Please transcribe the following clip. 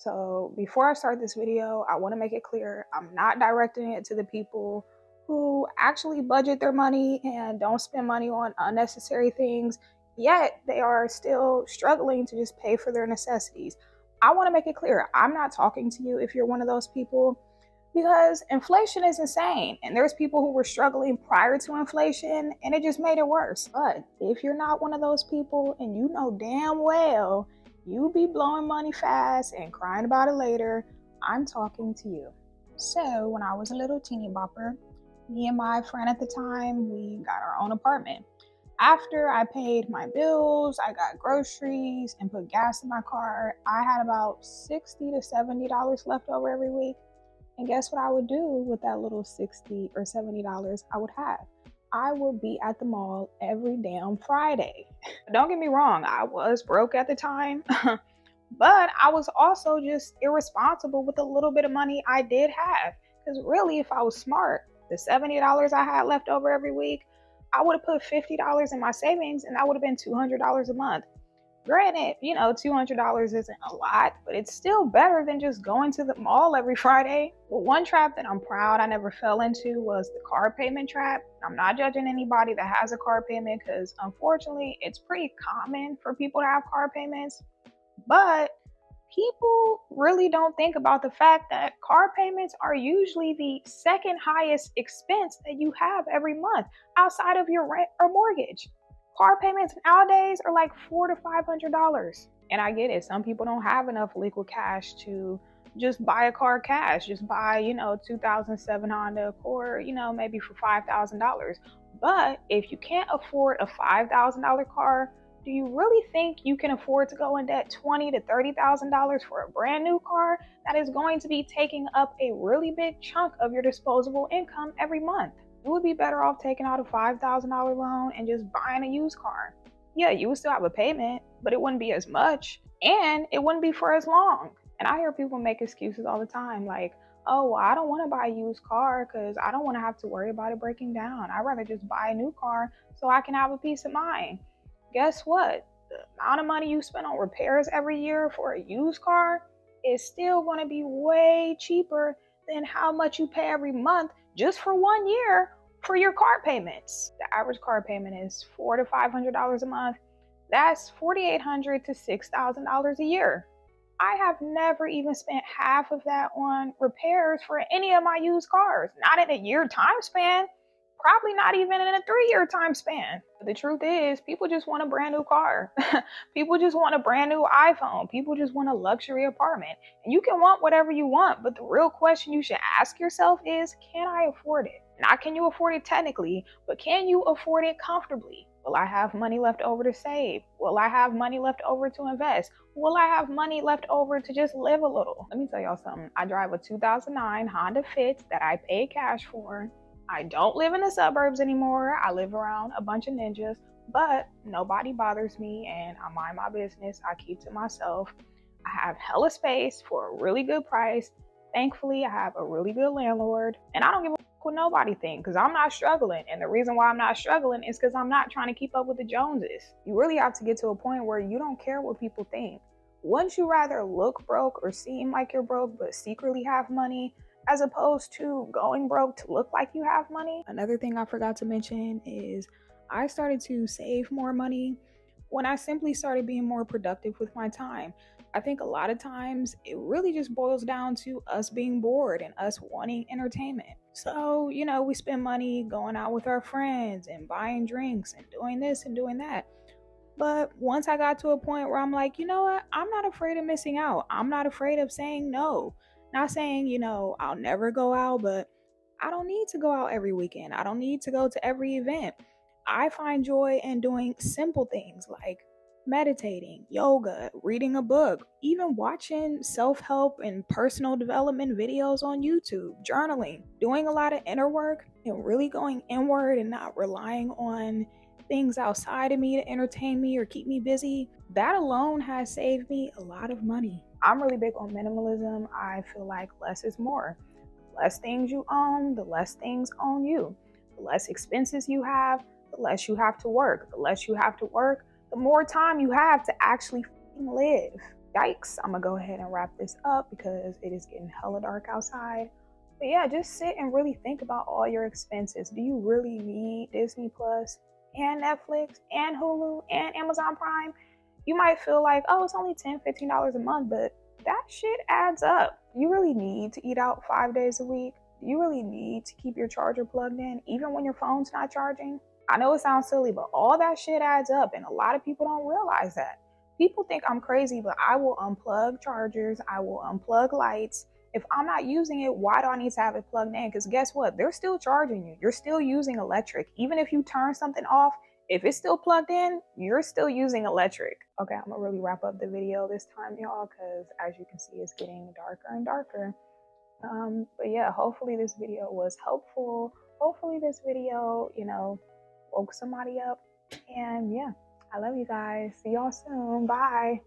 So before I start this video, I want to make it clear I'm not directing it to the people who actually budget their money and don't spend money on unnecessary things, yet they are still struggling to just pay for their necessities. I want to make it clear I'm not talking to you if you're one of those people, because inflation is insane and there's people who were struggling prior to inflation and it just made it worse. But if you're not one of those people and you know damn well you be blowing money fast and crying about it later, I'm talking to you. So when I was a little teeny bopper, me and my friend at the time, we got our own apartment. After I paid my bills, I got groceries and put gas in my car, I had about $60 to $70 left over every week. And guess what I would do with that little $60 or $70 I would have? I would be at the mall every damn Friday. Don't get me wrong, I was broke at the time, but I was also just irresponsible with the little bit of money I did have. Because really, if I was smart, the $70 I had left over every week, I would have put $50 in my savings and that would have been $200 a month. Granted, $200 isn't a lot, but it's still better than just going to the mall every Friday. Well, one trap that I'm proud I never fell into was the car payment trap. I'm not judging anybody that has a car payment because unfortunately it's pretty common for people to have car payments. But people really don't think about the fact that car payments are usually the second highest expense that you have every month outside of your rent or mortgage. Car payments nowadays are like $400 to $500. And I get it. Some people don't have enough liquid cash to just buy a car cash. Just buy, 2007 Honda Accord, maybe for $5,000. But if you can't afford a $5,000 car, do you really think you can afford to go in debt $20,000 to $30,000 for a brand new car that is going to be taking up a really big chunk of your disposable income every month? You would be better off taking out a $5,000 loan and just buying a used car. Yeah, you would still have a payment, but it wouldn't be as much and it wouldn't be for as long. And I hear people make excuses all the time like, oh, well, I don't want to buy a used car because I don't want to have to worry about it breaking down. I'd rather just buy a new car so I can have a peace of mind. Guess what? The amount of money you spend on repairs every year for a used car is still going to be way cheaper than how much you pay every month just for 1 year for your car payments. The average car payment is $400 to $500 a month. That's $4,800 to $6,000 a year. I have never even spent half of that on repairs for any of my used cars. Not in a year time span. Probably not even in a 3-year time span. But the truth is, people just want a brand new car. People just want a brand new iPhone. People just want a luxury apartment. And you can want whatever you want, but the real question you should ask yourself is, can I afford it? Not can you afford it technically, but can you afford it comfortably? Will I have money left over to save? Will I have money left over to invest? Will I have money left over to just live a little? Let me tell y'all something. I drive a 2009 Honda Fit that I paid cash for. I don't live in the suburbs anymore. I live around a bunch of ninjas, but nobody bothers me and I mind my business. I keep to myself. I have hella space for a really good price. Thankfully, I have a really good landlord and I don't give a fuck what nobody thinks because I'm not struggling. And the reason why I'm not struggling is because I'm not trying to keep up with the Joneses. You really have to get to a point where you don't care what people think. Wouldn't you rather look broke or seem like you're broke but secretly have money, as opposed to going broke to look like you have money? Another thing I forgot to mention is I started to save more money when I simply started being more productive with my time. I think a lot of times it really just boils down to us being bored and us wanting entertainment. So, we spend money going out with our friends and buying drinks and doing this and doing that. But once I got to a point where I'm like, you know what? I'm not afraid of missing out. I'm not afraid of saying no. Not saying, I'll never go out, but I don't need to go out every weekend. I don't need to go to every event. I find joy in doing simple things like meditating, yoga, reading a book, even watching self-help and personal development videos on YouTube, journaling, doing a lot of inner work and really going inward and not relying on things outside of me to entertain me or keep me busy. That alone has saved me a lot of money. I'm really big on minimalism. I feel like less is more. The less things you own, the less things own you. The less expenses you have, the less you have to work. The less you have to work, the more time you have to actually live. yikes, I'm gonna go ahead and wrap this up because it is getting hella dark outside. But yeah, just sit and really think about all your expenses. Do you really need Disney Plus and Netflix and Hulu and Amazon Prime? You might feel like, oh, it's only $10, $15 a month, but that shit adds up. You really need to eat out 5 days a week. You really need to keep your charger plugged in, even when your phone's not charging. I know it sounds silly, but all that shit adds up, and a lot of people don't realize that. People think I'm crazy, but I will unplug chargers, I will unplug lights. If I'm not using it, why do I need to have it plugged in? Because guess what? They're still charging you. You're still using electric. Even if you turn something off, if it's still plugged in, you're still using electric. Okay, I'm gonna really wrap up the video this time, y'all, because as you can see, it's getting darker and darker. But yeah, hopefully this video was helpful. Hopefully this video, woke somebody up. And yeah, I love you guys. See y'all soon. Bye.